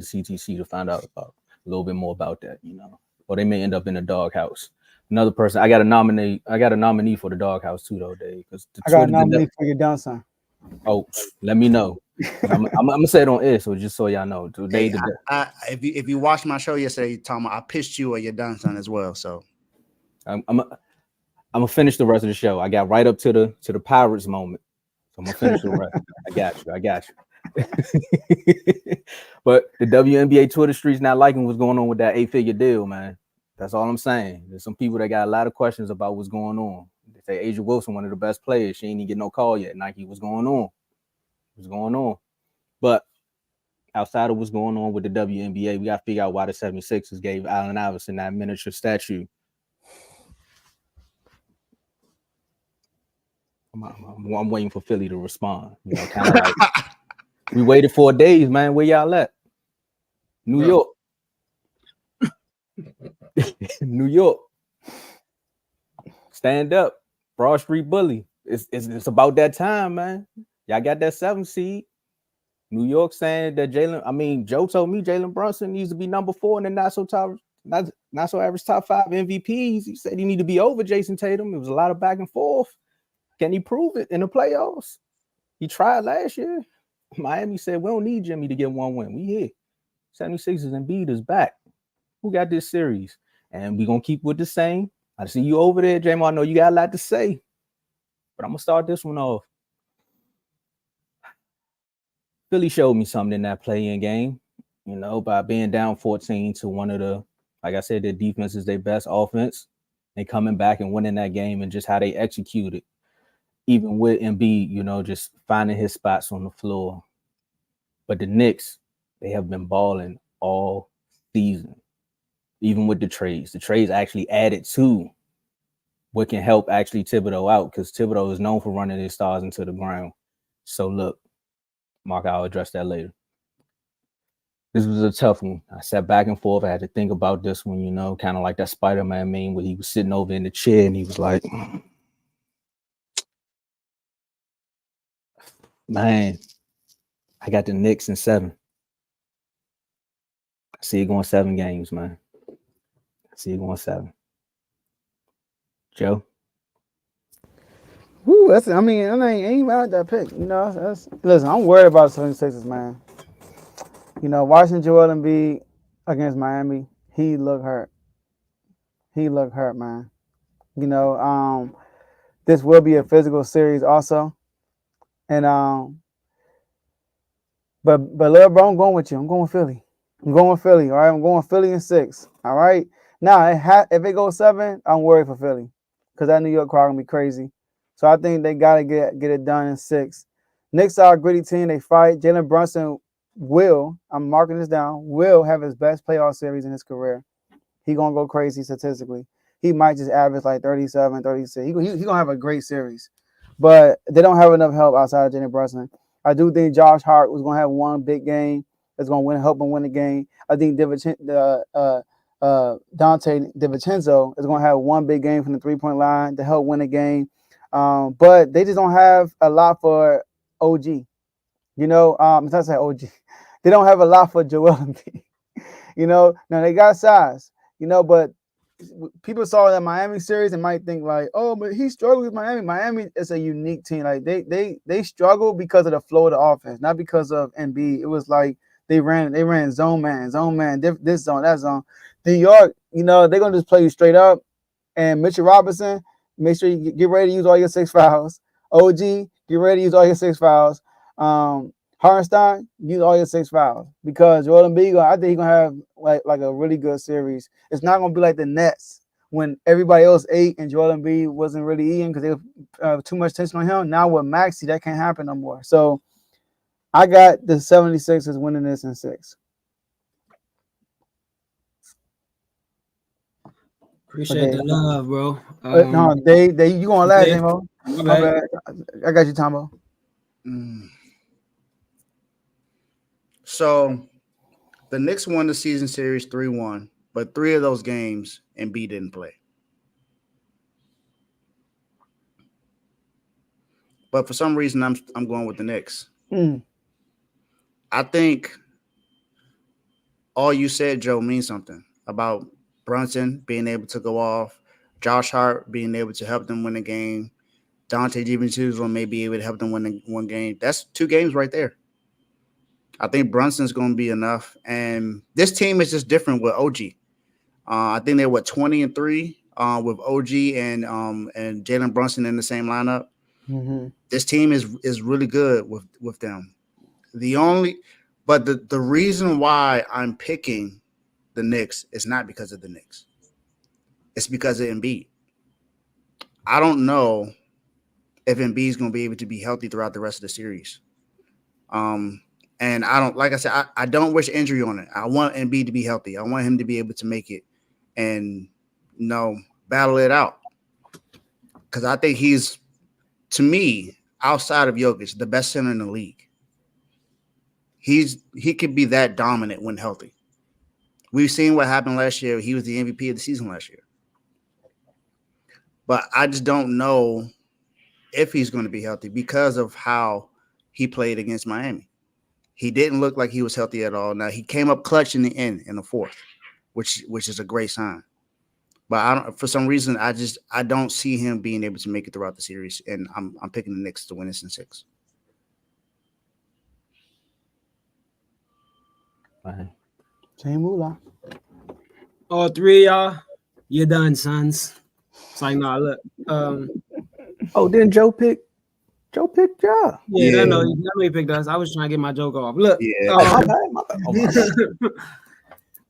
to CTC to find out about a little bit more about that, or they may end up in a doghouse. Another person, I got a nominee for the doghouse too, though, Dave, because the I got a Twitter. nominee for your done son. Oh, let me know. I'm gonna say it on air, so just so y'all know. Today, Hey, if you watched my show yesterday, Tom, I pitched you or your done son as well. So I'm gonna finish the rest of the show. I got right up to the Pirates moment, so I'm gonna finish the rest. I got you. But the WNBA Twitter streets not liking what's going on with that 8-figure deal, man. That's all I'm saying. There's some people that got a lot of questions about what's going on. They say Asia Wilson, one of the best players, she ain't even get no call yet. Nike, what's going on? What's going on? But outside of what's going on with the WNBA, we got to figure out why the 76ers gave Allen Iverson that miniature statue. I'm waiting for Philly to respond. Kind of like we waited 4 days, man. Where y'all at? New York. New York. Stand up. Broad Street Bully. It's about that time, man. Y'all got that 7 seed. New York saying that Joe told me Jalen Brunson needs to be number 4 in the not so average top 5 MVPs. He said he need to be over Jason Tatum. It was a lot of back and forth. Can he prove it in the playoffs? He tried last year. Miami said, we don't need Jimmy to get 1 win. We here. 76ers and Embiid is back. Who got this series? And we're going to keep with the same. I see you over there, J-Mo. I know you got a lot to say. But I'm going to start this one off. Philly showed me something in that play-in game, by being down 14 to one of the, like I said, their defense is their best offense. And coming back and winning that game and just how they executed. Even with Embiid, just finding his spots on the floor. But the Knicks, they have been balling all season, even with the trades. The trades actually added to what can help actually Thibodeau out, because Thibodeau is known for running his stars into the ground. So look, Mark, I'll address that later. This was a tough one. I sat back and forth. I had to think about this one, kind of like that Spider-Man meme where he was sitting over in the chair and he was like, man, I got the Knicks in 7. I see it going 7 games, man. I see it going 7. Joe? Woo, I ain't mad at that pick. Listen, I'm worried about the 76ers, man. Watching Joel Embiid against Miami, he looked hurt. Man. This will be a physical series also. And but little bro, I'm going with you. I'm going with Philly. All right, I'm going Philly in 6. All right. Now, if it goes 7, I'm worried for Philly because that New York crowd gonna be crazy. So I think they gotta get it done in 6. Knicks are a gritty team. They fight. Jalen Brunson I'm marking this down, will have his best playoff series in his career. He gonna go crazy statistically. He might just average like 37, 36. He gonna have a great series. But they don't have enough help outside of Jalen Brunson. I do think Josh Hart was gonna have one big game that's gonna help him win the game. I think Dante DiVincenzo is gonna have one big game from the 3-point line to help win the game. But they just don't have a lot for OG. It's not saying OG. They don't have a lot for Joel Embiid. Now they got size, but people saw that Miami series and might think like, oh, but he struggled with Miami. Miami is a unique team. Like they struggle because of the flow of the offense, not because of Embiid. It was like they ran zone man, this zone, that zone. New York, they're gonna just play you straight up. And Mitchell Robinson, make sure you get ready to use all your 6 fouls. OG, get ready to use all your 6 fouls. Hartenstein, use all your 6 fouls because Joel Embiid, I think he's gonna have like a really good series. It's not gonna be like the Nets when everybody else ate and Joel Embiid wasn't really eating because they were too much tension on him. Now with Maxey, that can't happen no more. So I got the 76ers winning this in 6. Appreciate the love, bro. No, you going last, J-Mo. My bad. I got you, Tomo. So the Knicks won the season series 3-1, but 3 of those games Embiid didn't play. But for some reason, I'm going with the Knicks. I think all you said, Joe, means something about Brunson being able to go off, Josh Hart being able to help them win the game, Dante DiVincenzo may be able to help them win one game. That's 2 games right there. I think Brunson's going to be enough. And this team is just different with OG. I think they're 20-3 with OG and Jalen Brunson in the same lineup. Mm-hmm. This team is really good with them. But the reason why I'm picking the Knicks is not because of the Knicks. It's because of Embiid. I don't know if Embiid is going to be able to be healthy throughout the rest of the series. And I don't, like I said, I don't wish injury on it. I want Embiid to be healthy. I want him to be able to make it and, battle it out. Because I think he's, to me, outside of Jokic, the best center in the league. He could be that dominant when healthy. We've seen what happened last year. He was the MVP of the season last year. But I just don't know if he's going to be healthy because of how he played against Miami. He didn't look like he was healthy at all. Now, he came up clutch in the end, in the fourth, which is a great sign. But for some reason, I don't see him being able to make it throughout the series, and I'm picking the Knicks to win this in 6. Same moolah. All 3 of y'all, you're done, sons. It's like, nah, look. Didn't Joe pick? Joe picked Ja. Yeah, I know he picked us. I was trying to get my joke off. Look. Yeah. My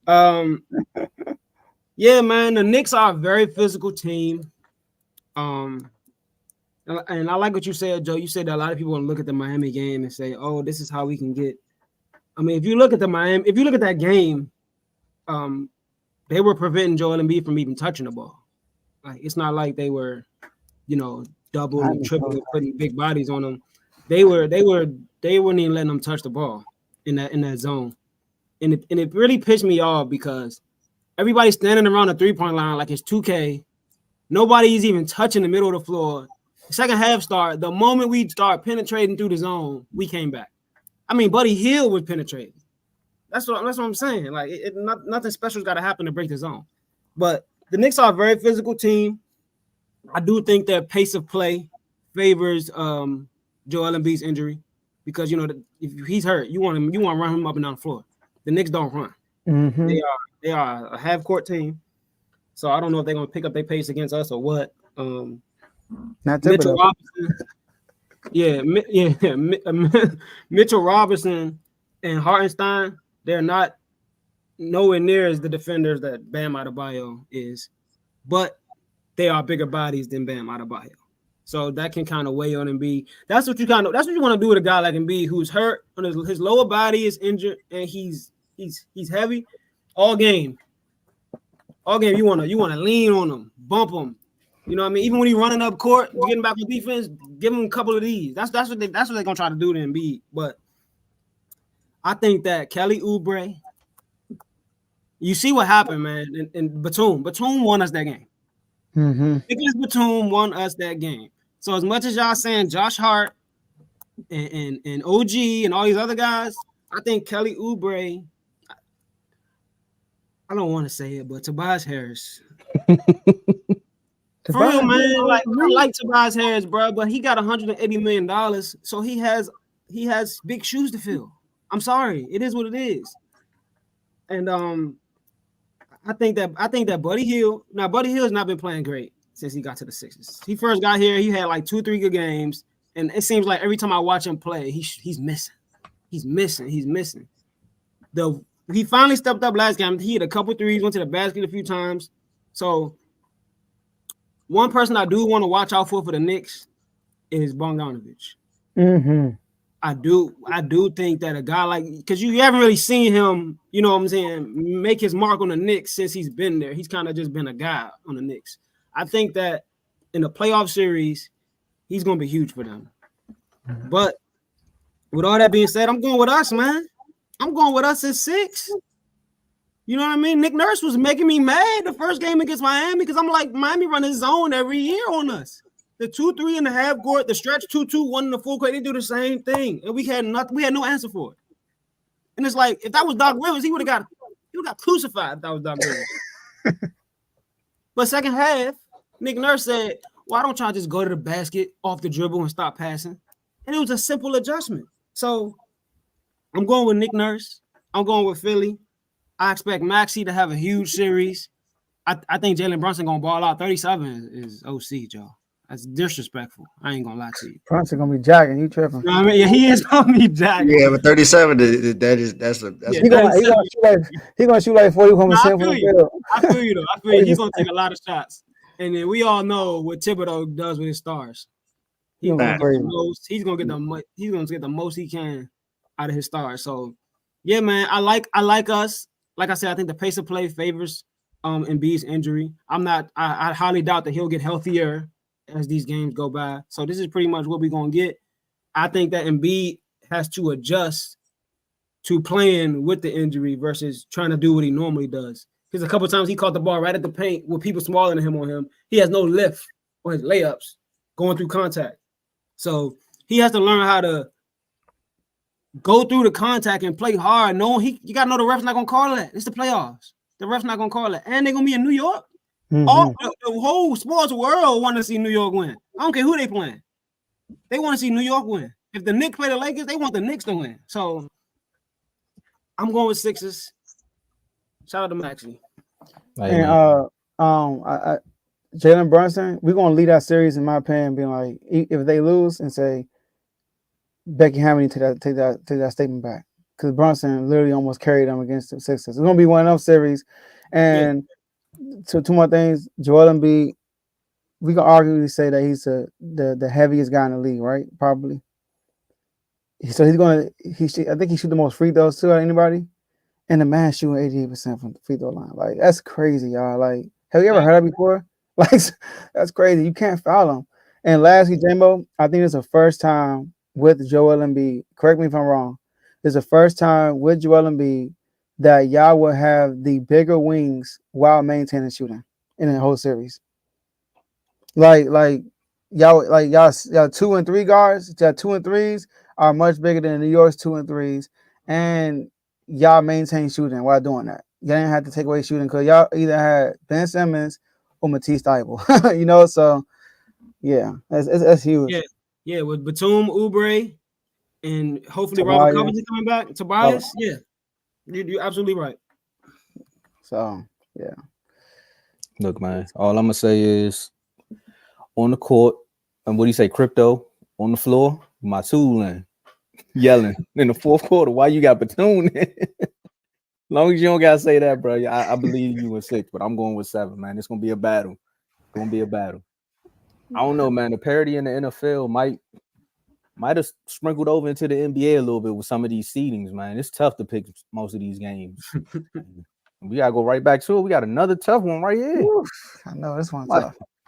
bad. Yeah, man, the Knicks are a very physical team. And I like what you said, Joe. You said that a lot of people want to look at the Miami game and say, "Oh, this is how we can get." I mean, if you look at that game, they were preventing Joel Embiid from even touching the ball. Like, it's not like they were, double and triple and putting big bodies on them. They weren't even letting them touch the ball in that zone. And it really pissed me off because everybody's standing around the 3-point line like it's 2K. Nobody's even touching the middle of the floor. Second half start, the moment we start penetrating through the zone, we came back. I mean, Buddy Hield was penetrating. That's what I'm saying. Like, nothing special's got to happen to break the zone. But the Knicks are a very physical team. I do think their pace of play favors Joel Embiid's injury because if he's hurt, you want to run him up and down the floor. The Knicks don't run. Mm-hmm. They are a half court team, so I don't know if they're gonna pick up their pace against us or what. Not Mitchell Robinson, Mitchell Robinson and Hartenstein, they're not nowhere near as the defenders that Bam Adebayo is, but they are bigger bodies than Bam Adebayo. So that can kind of weigh on Embiid. That's what you want to do with a guy like Embiid who's hurt, and his lower body is injured, and he's heavy. All game, you want to lean on him, bump him. You know what I mean? Even when he's running up court, getting back on defense, give him a couple of these. That's what they're gonna try to do to Embiid. But I think that Kelly Oubre, you see what happened, man. And Batum won us that game. Mm-hmm. Nicholas Batum won us that game. So as much as y'all saying Josh Hart and OG and all these other guys, I think Kelly Oubre, I don't want to say it, but Tobias Harris. For real, man. Like, I like Tobias Harris, bro, but he got $180 million, so he has big shoes to fill. I'm sorry, it is what it is. And I think that Buddy Hield has not been playing great since he got to the Sixers. He first got here, he had like 2-3 good games, and it seems like every time I watch him play, he's missing. He's missing. He finally stepped up last game. He hit a couple threes, went to the basket a few times. So one person I do want to watch out for the Knicks is Bogdanović. Mm-hmm. I do think that a guy like, because you haven't really seen him, you know what I'm saying, make his mark on the Knicks since he's been there. He's kind of just been a guy on the Knicks. I think that in the playoff series, he's going to be huge for them. But with all that being said, I'm going with us, man. I'm going with us at 6. You know what I mean? Nick Nurse was making me mad the first game against Miami because I'm like, Miami running zone every year on us. The 2-3 in the half court, the stretch 2-2-1 in the full court, they do the same thing. And we had no answer for it. And it's like, if that was Doc Rivers, he would have got You got crucified if that was Doc Rivers. But second half, Nick Nurse said, why don't y'all just go to the basket off the dribble and stop passing? And it was a simple adjustment. So I'm going with Nick Nurse. I'm going with Philly. I expect Maxey to have a huge series. I think Jalen Brunson going to ball out. 37 is OC, Joe. That's disrespectful. I ain't going to lie to you. Brunson going to be jacking. You tripping. You know what I mean? Yeah, he is going to be jacking. Yeah, but 37, that's He going to shoot like 40 from the field. I feel you, though. I feel you. He's going to take a lot of shots. And then we all know what Thibodeau does with his stars. He's going to get the most he can out of his stars. So, yeah, man, I like us. Like I said, I think the pace of play favors Embiid's injury. I highly doubt that he'll get healthier as these games go by. So this is pretty much what we're going to get. I think that Embiid has to adjust to playing with the injury versus trying to do what he normally does. Because a couple of times he caught the ball right at the paint with people smaller than him on him. He has no lift on his layups going through contact. So he has to learn how to go through the contact and play hard. You got to know the ref's not going to call that. It's the playoffs. The ref's not going to call it. And they're going to be in New York. Mm-hmm. The whole sports world want to see New York win. I don't care who they playing. They want to see New York win. If the Knicks play the Lakers, they want the Knicks to win. So I'm going with Sixers. Shout out to Maxey. And Jalen Brunson, we're gonna lead that series in my opinion, being like, if they lose and say Becky Hammond take that statement back. Because Brunson literally almost carried them against the Sixers. It's gonna be one of those series. And two more things, Joel Embiid, we can arguably say that he's the heaviest guy in the league, right? Probably. So I think he shoot the most free throws too out of anybody. And the man shooting 88% from the free throw line. Like, that's crazy, y'all. Like, have you ever heard that before? Like, that's crazy. You can't foul him. And lastly, Jambo, I think it's the first time with Joel Embiid. Correct me if I'm wrong. It's the first time with Joel Embiid that y'all will have the bigger wings while maintaining shooting in the whole series. Like y'all 2 and 3 guards, y'all 2 and 3s are much bigger than New York's 2 and 3s, and y'all maintain shooting while doing that. Y'all didn't have to take away shooting because y'all either had Ben Simmons or Matisse Thybulle. So yeah, that's huge. Yeah, with Batum, Oubre, and hopefully Robert Covington coming back. Tobias, you're absolutely right. So yeah. Look, man, all I'm gonna say is on the court, and what do you say, crypto on the floor, my tooling, yelling in the fourth quarter. Why you got Batum? Long as you don't gotta say that, bro. I believe you in 6, but I'm going with 7, man. It's gonna be a battle. I don't know, man. The parity in the NFL might have sprinkled over into the NBA a little bit with some of these seedings, man. It's tough to pick most of these games. We gotta go right back to it. We got another tough one right here. Oof, I know this one's tough.